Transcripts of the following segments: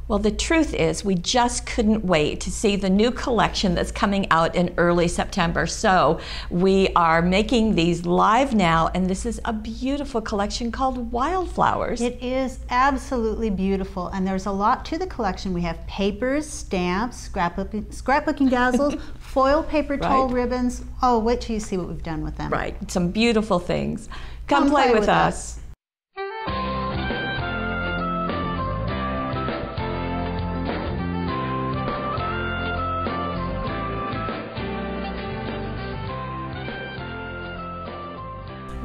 Well, the truth is we just couldn't wait to see the new collection that's coming out in early September. So we are making these live now, and this is a beautiful collection called Wildflowers. It is absolutely beautiful, and there's a lot to the collection. We have papers, stamps, scrapbooking dazzles, foil paper tulle ribbons. Oh, wait till you see what we've done with them. Right, some beautiful things. Come play with us.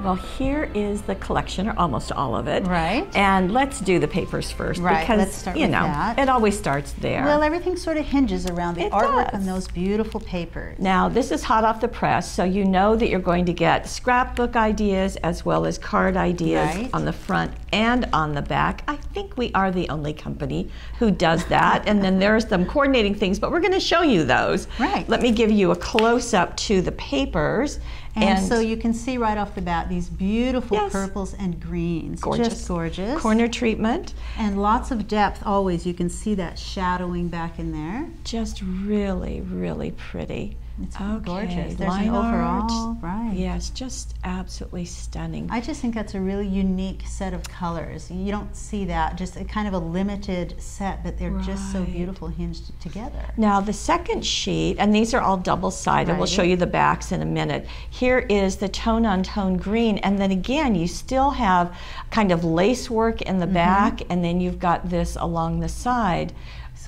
Well, here is the collection, or almost all of it. Right. And let's do the papers first. Right, because, let's start with that. It always starts there. Well, everything sort of hinges around the artwork on those beautiful papers. Now, this is hot off the press, so you know that you're going to get scrapbook ideas as well as card ideas on the front and on the back. I think we are the only company who does that. And then there's them coordinating things, but we're going to show you those. Right. Let me give you a close-up to the papers. And so you can see right off the bat these beautiful purples and greens. Gorgeous. Just gorgeous. Corner treatment. And lots of depth always. You can see that shadowing back in there. Just really, really pretty. It's gorgeous. There's an overall, right. Yes, just absolutely stunning. I just think that's a really unique set of colors. You don't see that, just a kind of a limited set, but they're just so beautiful hinged together. Now the second sheet, and these are all double-sided, we'll show you the backs in a minute. Here is the tone-on-tone green, and then again you still have kind of lace work in the back, and then you've got this along the side.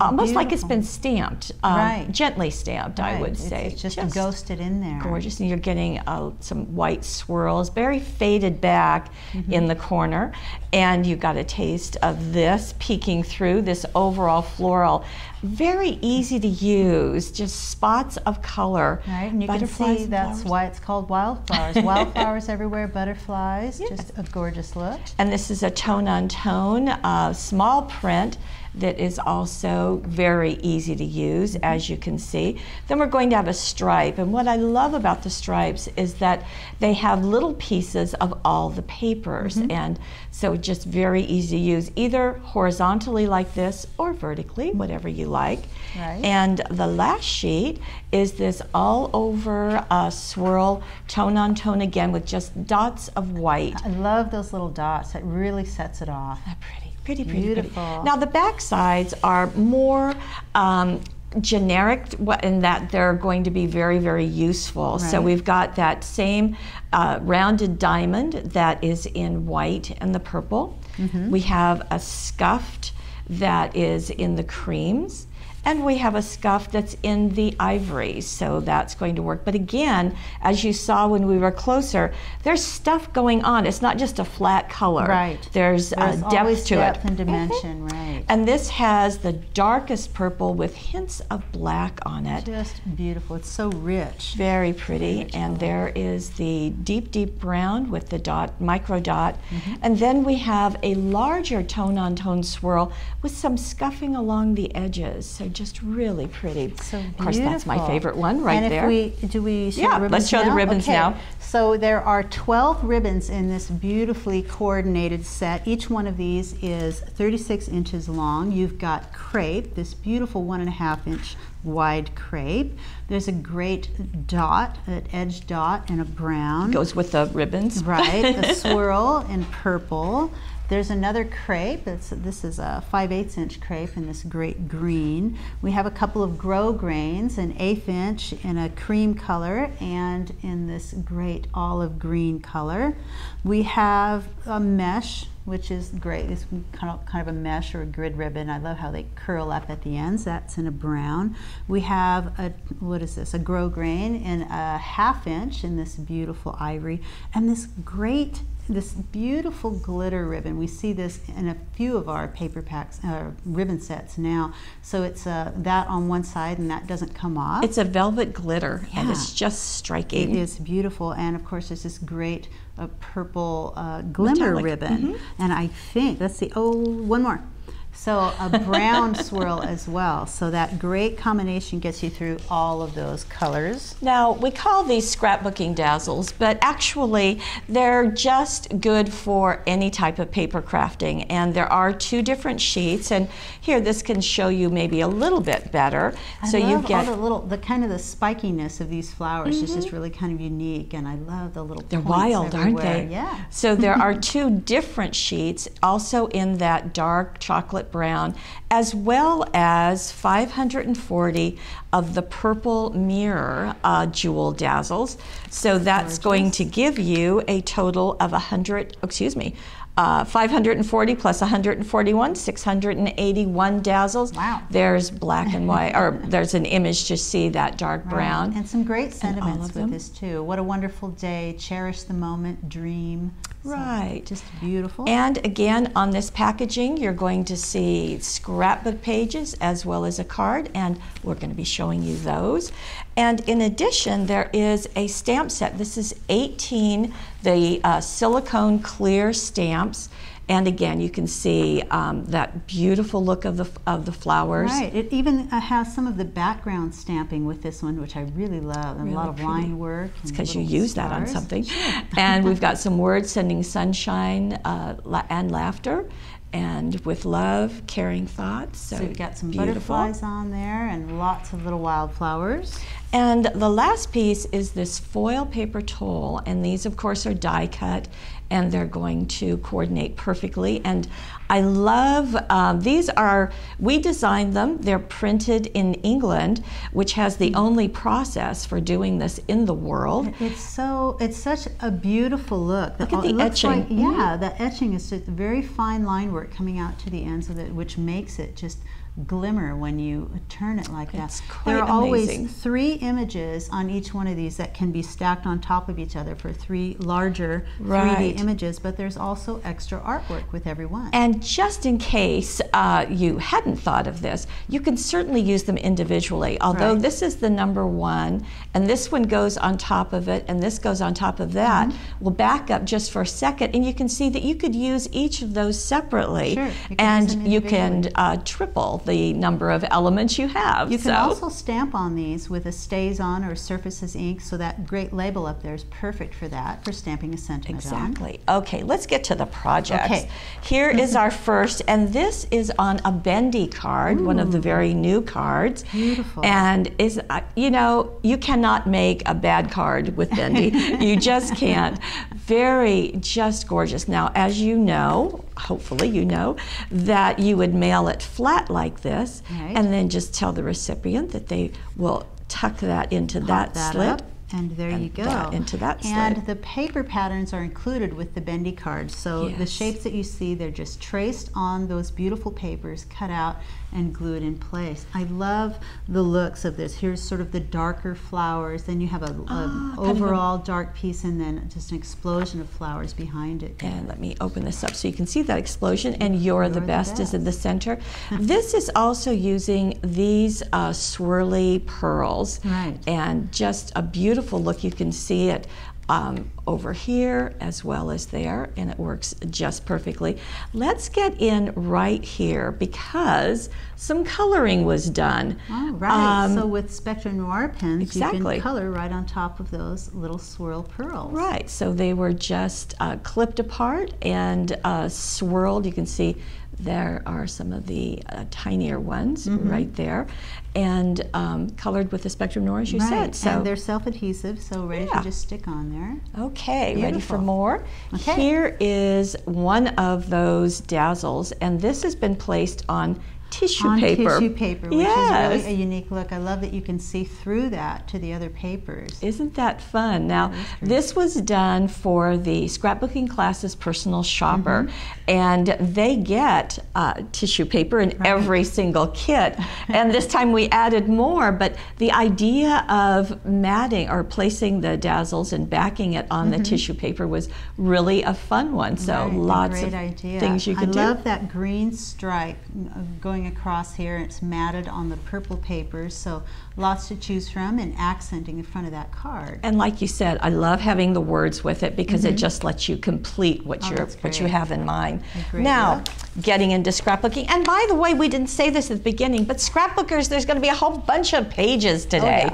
Almost like it's been stamped, gently stamped, I would say. It's just ghosted in there. Gorgeous, and you're getting some white swirls, very faded back in the corner, and you've got a taste of this peeking through, this overall floral. Very easy to use, just spots of color. Right, and you can see that's why it's called Wildflowers. Wildflowers everywhere, butterflies, just a gorgeous look. And this is a tone-on-tone, small print that is also very easy to use, as you can see. Then we're going to have a stripe, and what I love about the stripes is that they have little pieces of all the papers, and so just very easy to use, either horizontally like this or vertically, whatever you like. Right. And the last sheet is this all over swirl, tone on tone again, with just dots of white. I love those little dots. It really sets it off. They're pretty. Beautiful. Now the back sides are more generic in that they're going to be very, very useful. So we've got that same rounded diamond that is in white and the purple. We have a scuffed that is in the creams. And we have a scuff that's in the ivory, so that's going to work. But again, as you saw when we were closer, there's stuff going on. It's not just a flat color. Right. There's depth to depth it. and dimension, right. And this has the darkest purple with hints of black on it. Just beautiful. It's so rich. Very pretty. And there is the deep, deep brown with the dot, micro dot. And then we have a larger tone-on-tone swirl with some scuffing along the edges. So just really pretty. So beautiful. Of course, that's my favorite one right there. Do we show the ribbons let's show the ribbons now. So there are 12 ribbons in this beautifully coordinated set. Each one of these is 36 inches long. You've got crepe, this beautiful 1.5 inch wide crepe. There's a great dot, an edge dot, and a brown. Goes with the ribbons. Right, the swirl in purple. There's another crepe. This is a 5/8 inch crepe in this great green. We have a couple of grow grains, an 1/8 inch in a cream color and in this great olive green color. We have a mesh, which is great. It's kind of a mesh or a grid ribbon. I love how they curl up at the ends. That's in a brown. We have a, what is this? A grow grain in a 1/2 inch in this beautiful ivory, and this beautiful glitter ribbon. We see this in a few of our paper packs, ribbon sets now. So it's that on one side, and that doesn't come off. It's a velvet glitter, and it's just striking. It is beautiful, and of course there's this great purple glimmer ribbon. And I think, let's see, one more. So a brown swirl as well. So that great combination gets you through all of those colors. Now, we call these scrapbooking dazzles, but actually they're just good for any type of paper crafting. And there are 2 different sheets. And here, this can show you maybe a little bit better. So you get all the kind of the spikiness of these flowers is just really kind of unique. And I love the little They're wild, everywhere. aren't they? Yeah. So there are 2 different sheets, also in that dark chocolate brown, as well as 540 of the purple mirror jewel dazzles. So that's going to give you a total of 540 plus 141, 681 dazzles. Wow. There's black and white, or there's an image to see that dark brown. Right. And some great sentiments with this too. What a wonderful day, cherish the moment, dream. Right. So just beautiful. And again, on this packaging, you're going to see scrapbook pages as well as a card, and we're going to be showing you those. And in addition, there is a stamp set. This is 18, the silicone clear stamps. And again, you can see that beautiful look of the flowers. Right. It even has some of the background stamping with this one, which I really love. And really a lot of line work. It's because you use that on something. And we've got some words sending sunshine and laughter. And with love, caring thoughts. So you've got some beautiful butterflies on there and lots of little wildflowers. And the last piece is this foil paper toll, and these of course are die cut, and they're going to coordinate perfectly. And I love, we designed them, they're printed in England, which has the only process for doing this in the world. It's such a beautiful look. Look at the etching. Yeah, the etching is just very fine line work coming out to the ends of it, which makes it just glimmer when you turn it like that. It's quite there are amazing. Always 3 images on each one of these that can be stacked on top of each other for 3 larger 3D images, but there's also extra artwork with every one. And just in case you hadn't thought of this, you can certainly use them individually. Although this is the number 1, and this one goes on top of it, and this goes on top of that. We'll back up just for a second, and you can see that you could use each of those separately, and you can triple the number of elements you have. You can also stamp on these with a StazOn or Surfaces ink, so that great label up there is perfect for that, for stamping a sentiment Exactly. Okay, let's get to the projects. Okay. Here is our first, and this is on a bendy card, one of the very new cards. Beautiful. And you cannot make a bad card with bendy. You just can't. Just gorgeous. Now, as you know, hopefully you know, that you would mail it flat like this, and then just tell the recipient that they will tuck that into that slit. Up, and there you go. Into that slit. And the paper patterns are included with the bendy cards. So the shapes that you see, they're just traced on those beautiful papers, cut out and glued in place. I love the looks of this. Here's sort of the darker flowers. Then you have a overall dark piece, and then just an explosion of flowers behind it. And let me open this up so you can see that explosion. And You're the Best is in the center. This is also using these swirly pearls. Right. And just a beautiful look. You can see it over here as well as there, and it works just perfectly. Let's get in right here because some coloring was done. Oh, right. So with Spectra Noir pens, you exactly. can color right on top of those little swirl pearls. Right. So they were just clipped apart and swirled. You can see there are some of the tinier ones right there, and colored with the Spectrum Noir, as you said. So and they're self-adhesive, so ready to just stick on there. Okay, Beautiful. Ready for more? Okay. Here is one of those dazzles, and this has been placed on tissue paper. Tissue paper, which is really a unique look. I love that you can see through that to the other papers. Isn't that fun? Now, this was done for the Scrapbooking Classes Personal Shopper, and they get tissue paper in every single kit. And this time we added more, but the idea of matting or placing the dazzles and backing it on the tissue paper was really a fun one. So lots of things you could do. I love that green stripe going going across here, and it's matted on the purple paper, so lots to choose from, and accenting the front of that card. And like you said, I love having the words with it because it just lets you complete what you have in mind. Now, getting into scrapbooking, and by the way, we didn't say this at the beginning, but scrapbookers, there's going to be a whole bunch of pages today.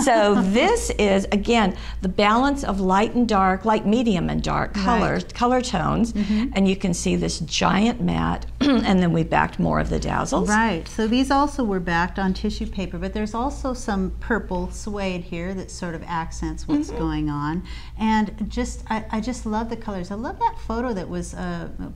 So this is, again, the balance of light and dark, light, medium, and dark color tones, and you can see this giant mat, and then we backed more of the dazzles. Right, so these also were backed on tissue paper, but there's also some purple suede here that sort of accents what's going on. And I just love the colors. I love that photo that was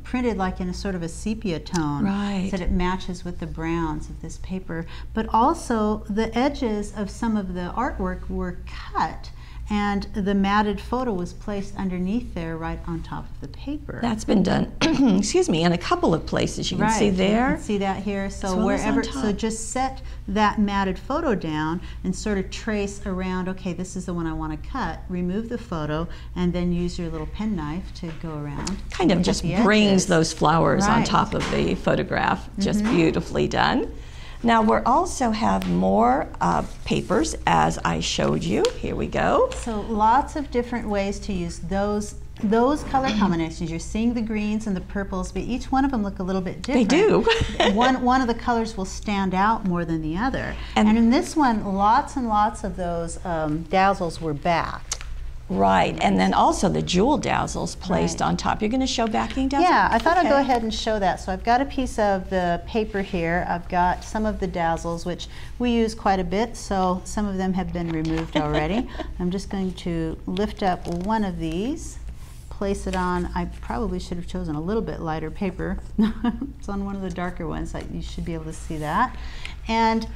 printed like in a sort of a sepia tone. Right. So that it matches with the browns of this paper. But also the edges of some of the artwork were cut, and the matted photo was placed underneath there right on top of the paper. That's been done, excuse me, in a couple of places. You can see there. You can see that here. So as well wherever, as on top. so just set that matted photo down and sort of trace around, okay, this is the one I want to cut, remove the photo, and then use your little penknife to go around. Kind of just brings those flowers on top of the photograph. Just beautifully done. Now we also have more papers, as I showed you. Here we go. So lots of different ways to use those color combinations. You're seeing the greens and the purples, but each one of them look a little bit different. They do. one of the colors will stand out more than the other. And in this one, lots and lots of those dazzles were backed. Right, and then also the jewel dazzles placed on top. You're going to show backing dazzles? Yeah, I thought I'd go ahead and show that. So I've got a piece of the paper here. I've got some of the dazzles, which we use quite a bit, so some of them have been removed already. I'm just going to lift up one of these, place it on. I probably should have chosen a little bit lighter paper. It's on one of the darker ones. You should be able to see that. And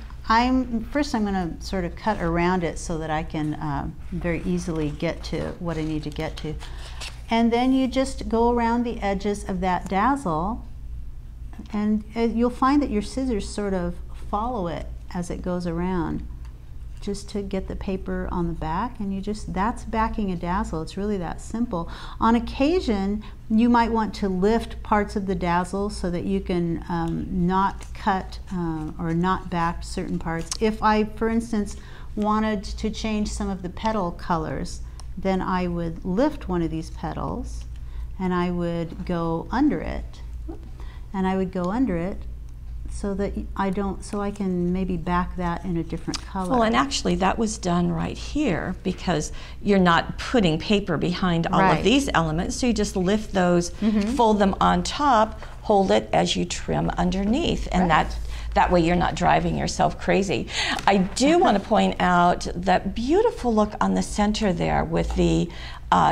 first I'm going to sort of cut around it so that I can very easily get to what I need to get to. And then you just go around the edges of that dazzle, and you'll find that your scissors sort of follow it as it goes around, just to get the paper on the back, and that's backing a dazzle. It's really that simple. On occasion, you might want to lift parts of the dazzle so that you can not cut or not back certain parts. If I, for instance, wanted to change some of the petal colors, then I would lift one of these petals and I would go under it, so that I can maybe back that in a different color. Well, and actually that was done right here because you're not putting paper behind all of these elements, so you just lift those, fold them on top, hold it as you trim underneath, and that way you're not driving yourself crazy. I do want to point out that beautiful look on the center there with the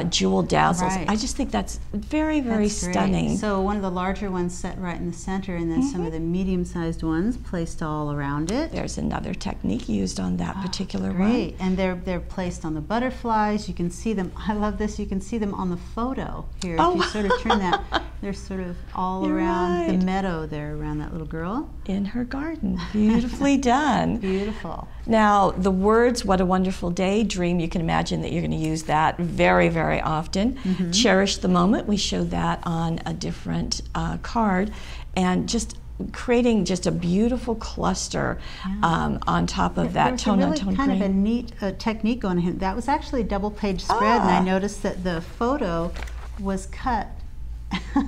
jewel dazzles. I just think that's very, very stunning. Great. So one of the larger ones set right in the center, and then some of the medium-sized ones placed all around it. There's another technique used on that particular one. Great, and they're placed on the butterflies. You can see them. I love this. You can see them on the photo here. If you sort of trim that, they're sort of all around the meadow there, around that little girl. In her garden. Beautifully done. Beautiful. Now, the words, what a wonderful day, dream, you can imagine that you're going to use that very, very often. Cherish the moment, we show that on a different card, and just creating just a beautiful cluster on top of that tone-on-tone green. Kind of a neat technique going on. That was actually a double-page spread, and I noticed that the photo was cut.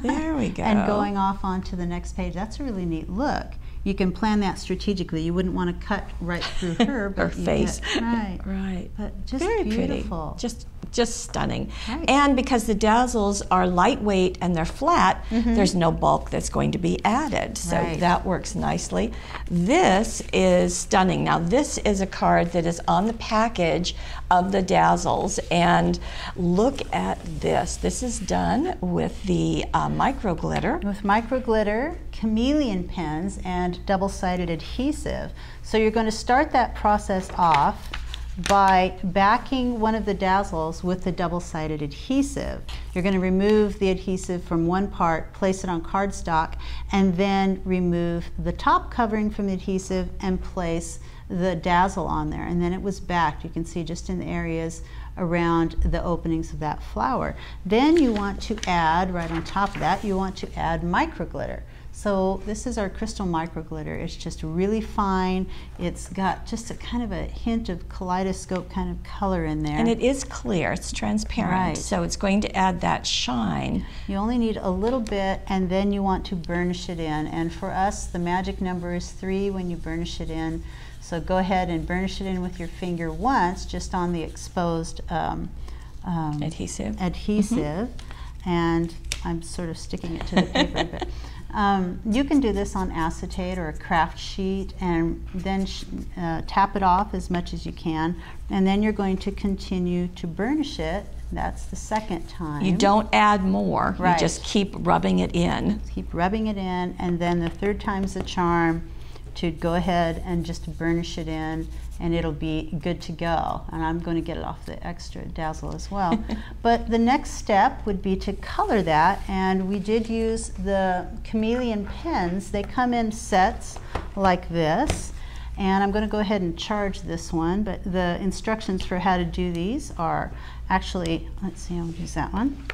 There we go. And going off onto the next page. That's a really neat look. You can plan that strategically. You wouldn't want to cut right through her, but her face. Right. But just very beautiful. Pretty. Just stunning. And because the dazzles are lightweight and they're flat, there's no bulk that's going to be added. So that works nicely. This is stunning. Now this is a card that is on the package of the dazzles, and look at this. This is done with the micro glitter. With micro glitter, chameleon pens, and double-sided adhesive. So you're going to start that process off by backing one of the dazzles with the double-sided adhesive. You're going to remove the adhesive from one part, place it on cardstock, and then remove the top covering from the adhesive and place the dazzle on there. And then it was backed. You can see just in the areas around the openings of that flower. Then you want to add, right on top of that, you want to add micro glitter. So this is our crystal micro glitter. It's just really fine. It's got just a kind of a hint of kaleidoscope kind of color in there. And it is clear, it's transparent, right. So it's going to add that shine. You only need a little bit, and then you want to burnish it in. And for us, the magic number is 3 when you burnish it in. So go ahead and burnish it in with your finger once, just on the exposed adhesive. And I'm sort of sticking it to the paper. But you can do this on acetate or a craft sheet, and then tap it off as much as you can, and then you're going to continue to burnish it. That's the second time. You don't add more, right. You just keep rubbing it in. Keep rubbing it in, and then the third time's the charm to go ahead and just burnish it in, and it'll be good to go. And I'm going to get it off the extra dazzle as well. But the next step would be to color that, and we did use the chameleon pens. They come in sets like this, and I'm going to go ahead and charge this one, but the instructions for how to do these are actually, let's see, I'll use that one,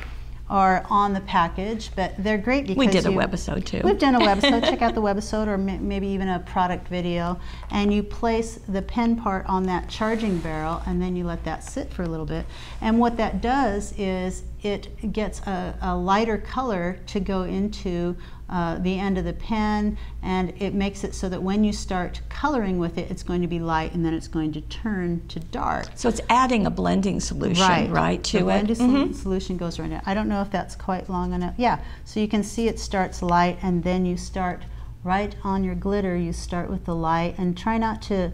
are on the package, but they're great because we did a webisode too. We've done a webisode. Check out the webisode, or maybe even a product video, and you place the pen part on that charging barrel, and then you let that sit for a little bit. And what that does is it gets a lighter color to go into the end of the pen, and it makes it so that when you start coloring with it, it's going to be light, and then it's going to turn to dark. So it's adding a blending solution, right, to the it. blending solution goes around it. I don't know if that's quite long enough. Yeah, so you can see it starts light, and then you start right on your glitter. You start with the light, and try not to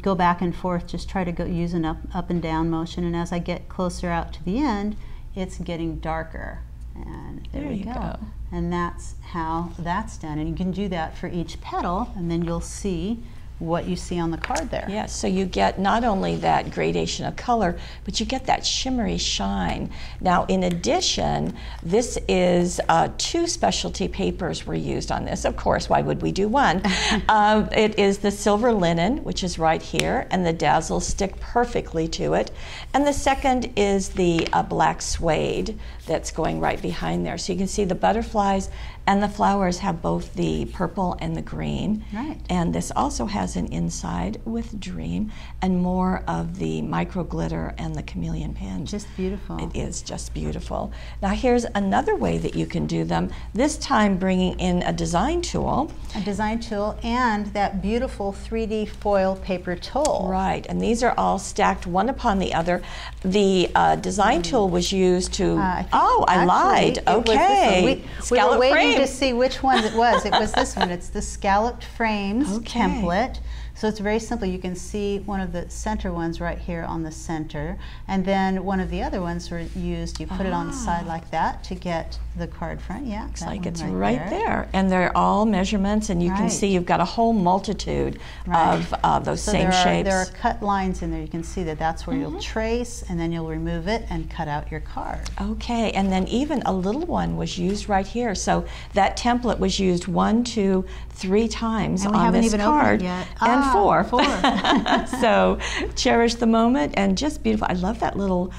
go back and forth. Just try to go use an up and down motion, and as I get closer out to the end, it's getting darker. And there we go. And that's how that's done. And you can do that for each petal, and then you'll see what you see on the card there. Yes, so you get not only that gradation of color, but you get that shimmery shine. Now, in addition, this is 2 specialty papers were used on this. Of course, why would we do one? It is the silver linen, which is right here, and the dazzles stick perfectly to it. And the second is the black suede that's going right behind there. So you can see the butterflies and the flowers have both the purple and the green. Right. And this also has an inside with Dream and more of the micro glitter and the chameleon pen. Just beautiful. It is just beautiful. Now here's another way that you can do them, this time bringing in a design tool. A design tool and that beautiful 3D foil paper tool. Right, and these are all stacked one upon the other. The design tool was used to, I lied, okay. We were waiting to see which one it was. It was this one. It's the Scalloped Frames template. So it's very simple. You can see one of the center ones right here on the center, and then one of the other ones were used. You put it on the side like that to get the card front. Yeah, looks like it's right there. And they're all measurements, and you can see you've got a whole multitude of those same shapes. There are cut lines in there. You can see that that's where you'll trace, and then you'll remove it and cut out your card. Okay, and then even a little one was used right here. So that template was used 1, 2, 3 times on this card. Yet. And 4. 4. So cherish the moment, and just beautiful. I love that little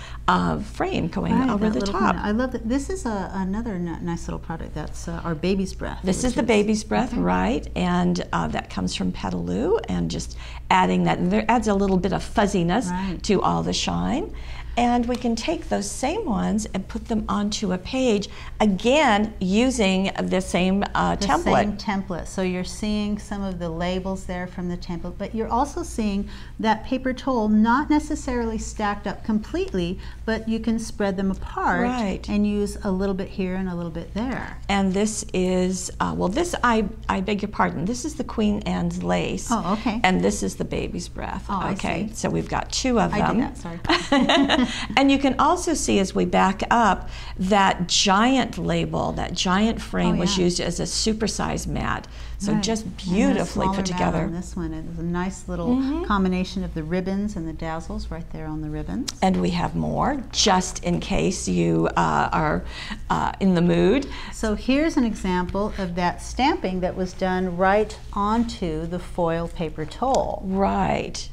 frame going over the top. I love that. This is another nice little product. That's our Baby's Breath. This is the Baby's Breath, right? And that comes from Petaloo, and just adding that, and there adds a little bit of fuzziness to all the shine. And we can take those same ones and put them onto a page, again, using the same template. The same template. So you're seeing some of the labels there from the template, but you're also seeing that paper towel not necessarily stacked up completely, but you can spread them apart and use a little bit here and a little bit there. And this is, well, this, I beg your pardon, this is the Queen Anne's lace. Oh, okay. And this is the Baby's Breath. Oh, okay, I see. so we've got 2 of them. I did that, sorry. And you can also see as we back up that giant label, that giant frame was used as a supersized mat. So just beautifully put together. On this one, it was a nice little combination of the ribbons and the dazzles right there on the ribbons. And we have more, just in case you are in the mood. So here's an example of that stamping that was done right onto the foil paper towel. Right.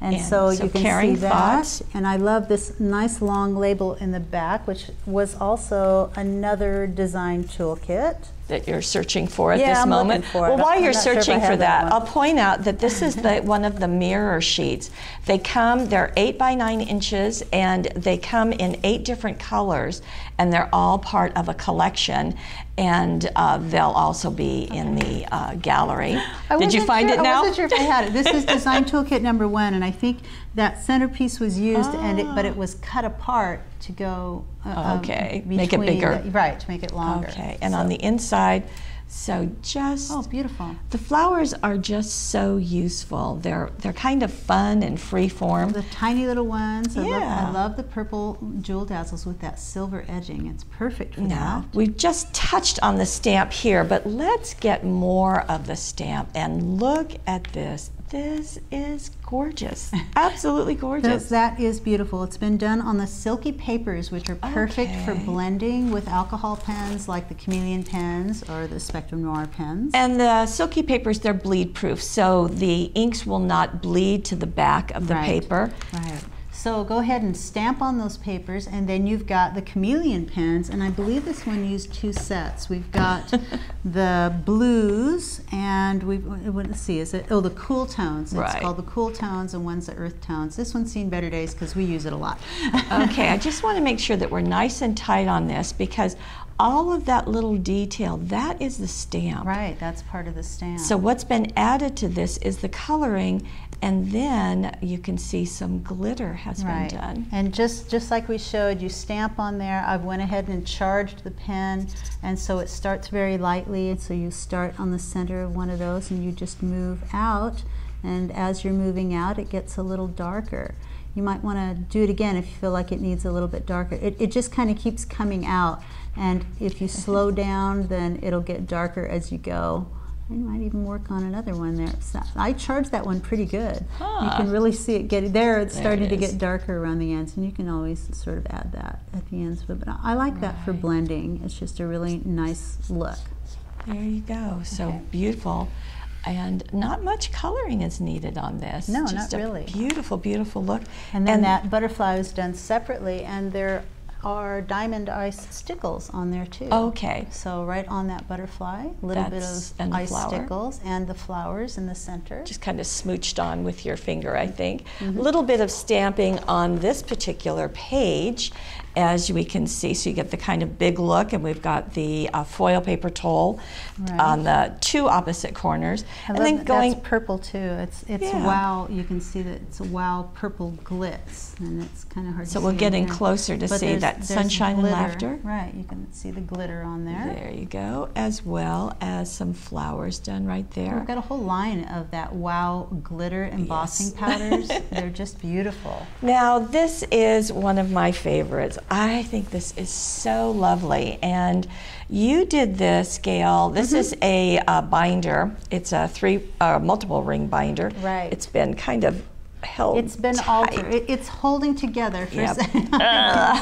And so you can see that. And I love this nice long label in the back, which was also another design toolkit. that you're searching for at Yeah, this I'm moment. looking for it. Well, while I'm you're not sure if I searching have for that that, one. I'll point out that this is one of the mirror sheets. They're 8 by 9 inches, and they come in 8 different colors, and they're all part of a collection, and they'll also be in the gallery. Did you find it now? I wasn't sure if I had it. This is design toolkit number 1, and I think that centerpiece was used, but it was cut apart to go okay, make it bigger. Right, to make it longer. Okay, and on the inside, so just beautiful. The flowers are just so useful. They're kind of fun and free form. The tiny little ones. Yeah. I love the purple jewel dazzles with that silver edging. It's perfect for Now, that. we've just touched on the stamp here, but let's get more of the stamp and look at this. This is gorgeous. Absolutely gorgeous. That is beautiful. It's been done on the silky papers, which are perfect for blending with alcohol pens like the Chameleon pens or the Spectrum Noir pens. And the silky papers, they're bleed proof, so the inks will not bleed to the back of the paper. Right. So go ahead and stamp on those papers, and then you've got the Chameleon pens, and I believe this one used 2 sets. We've got the blues, and let's see, is it, the cool tones. It's called the cool tones, and one's the earth tones. This one's seen better days because we use it a lot. Okay, I just want to make sure that we're nice and tight on this, because all of that little detail, that is the stamp. Right, that's part of the stamp. So what's been added to this is the coloring, and then you can see some glitter has been done. And just like we showed, you stamp on there. I went ahead and charged the pen, and so it starts very lightly, and so you start on the center of one of those and you just move out, and as you're moving out it gets a little darker. You might want to do it again if you feel like it needs a little bit darker. It just kind of keeps coming out, and if you slow down then it'll get darker as you go. You might even work on another one there. So I charged that one pretty good. You can really see it getting there. It's starting to get darker around the ends, and you can always sort of add that at the ends. But I like that for blending. It's just a really nice look. There you go. So beautiful. And not much coloring is needed on this. No, just not really. Beautiful, beautiful look. And then that butterfly is done separately, and there are diamond ice stickles on there too. Okay. So right on that butterfly, a little bit of ice stickles, and the flowers in the center. Just kind of smooched on with your finger, I think. A little bit of stamping on this particular page, as we can see, so you get the kind of big look, and we've got the foil paper toll on the 2 opposite corners. And then that's purple too. It's wow. You can see that it's a wow purple glitz, and it's kind of hard to see. So we're getting closer to see that sunshine and laughter. Right, you can see the glitter on there. There you go, as well as some flowers done right there. We've got a whole line of that wow glitter embossing powders. They're just beautiful. Now this is one of my favorites. I think this is so lovely, and you did this, Gail. This is a binder. It's a multiple ring binder. Right. It's been kind of held It's been tight. altered. It's holding together for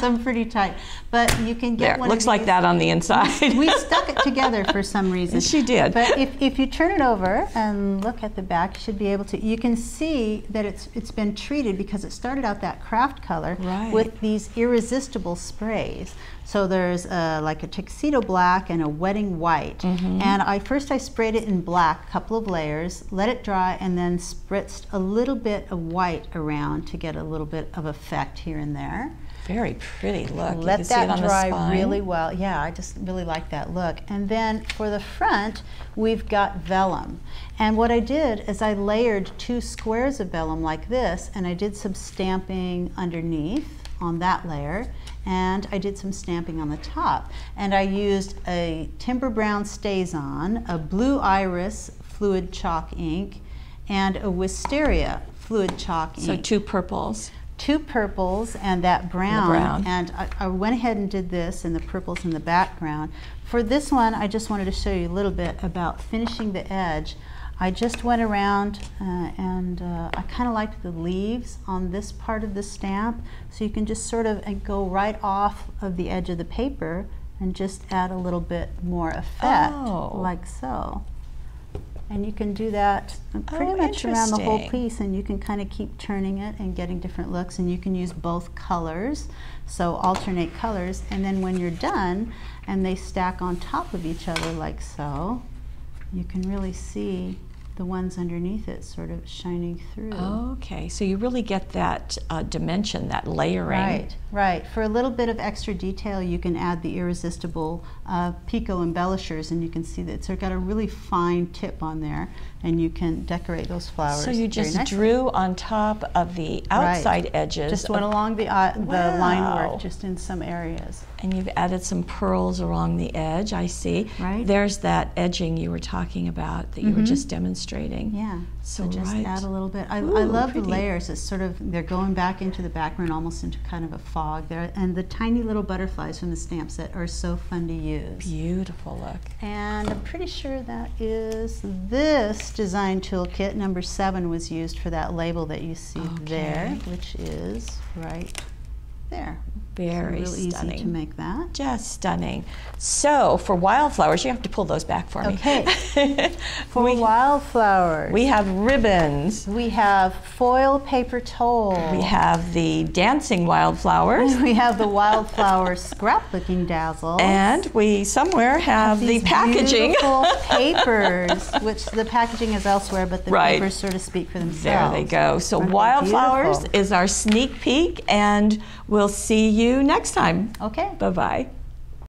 some pretty tight. But you can get one looks of like these. that on the inside. We stuck it together for some reason. She did. But if you turn it over and look at the back, you should be able to. You can see that it's been treated, because it started out that craft color with these irresistible sprays. So there's like a tuxedo black and a wedding white. And I sprayed it in black, a couple of layers, let it dry, and then spritzed a little bit of white around to get a little bit of effect here and there. Very pretty look. Let you can see it that on dry the spine. really well. Yeah, I just really like that look. And then for the front, we've got vellum. And what I did is I layered 2 squares of vellum like this, and I did some stamping underneath on that layer, and I did some stamping on the top. And I used a Timber Brown StazOn, a Blue Iris fluid chalk ink, and a Wisteria fluid chalk ink. So 2 purples. 2 purples and that brown. And I went ahead and did this, and the purples in the background. For this one, I just wanted to show you a little bit about finishing the edge. I just went around and I kind of liked the leaves on this part of the stamp, so you can just sort of go right off of the edge of the paper and just add a little bit more effect, like so. And you can do that pretty much around the whole interesting. piece, and you can kind of keep turning it and getting different looks, and you can use both colors, so alternate colors, and then when you're done and they stack on top of each other like so, you can really see the ones underneath it sort of shining through. Okay, so you really get that dimension, that layering. Right, right. For a little bit of extra detail, you can add the irresistible Pico embellishers, and you can see that it's got a really fine tip on there, and you can decorate those flowers. So you just drew on top of the outside edges. Just went along the line work, just in some areas. And you've added some pearls along the edge, I see. Right. There's that edging you were talking about that you were just demonstrating. Yeah, so just right. add a little bit. I Ooh, love pretty. the layers. It's sort of, they're going back into the background, almost into kind of a fog there. And the tiny little butterflies from the stamp set are so fun to use. Beautiful look. And I'm pretty sure that is this design toolkit. Number 7 was used for that label that you see there, which is right there. Very so real stunning. Easy to make that. Just stunning. So for Wildflowers, you have to pull those back for me. Okay. For Wildflowers, we have ribbons. we have foil paper towel. We have the dancing wildflowers. We have the Wildflower scrapbooking dazzle. And we somewhere have the these packaging. beautiful papers, which the packaging is elsewhere, but the Right. papers sort of speak for themselves. There they go. So Aren't they Wildflowers beautiful? is our sneak peek, and we'll see you next time. Okay. Bye-bye.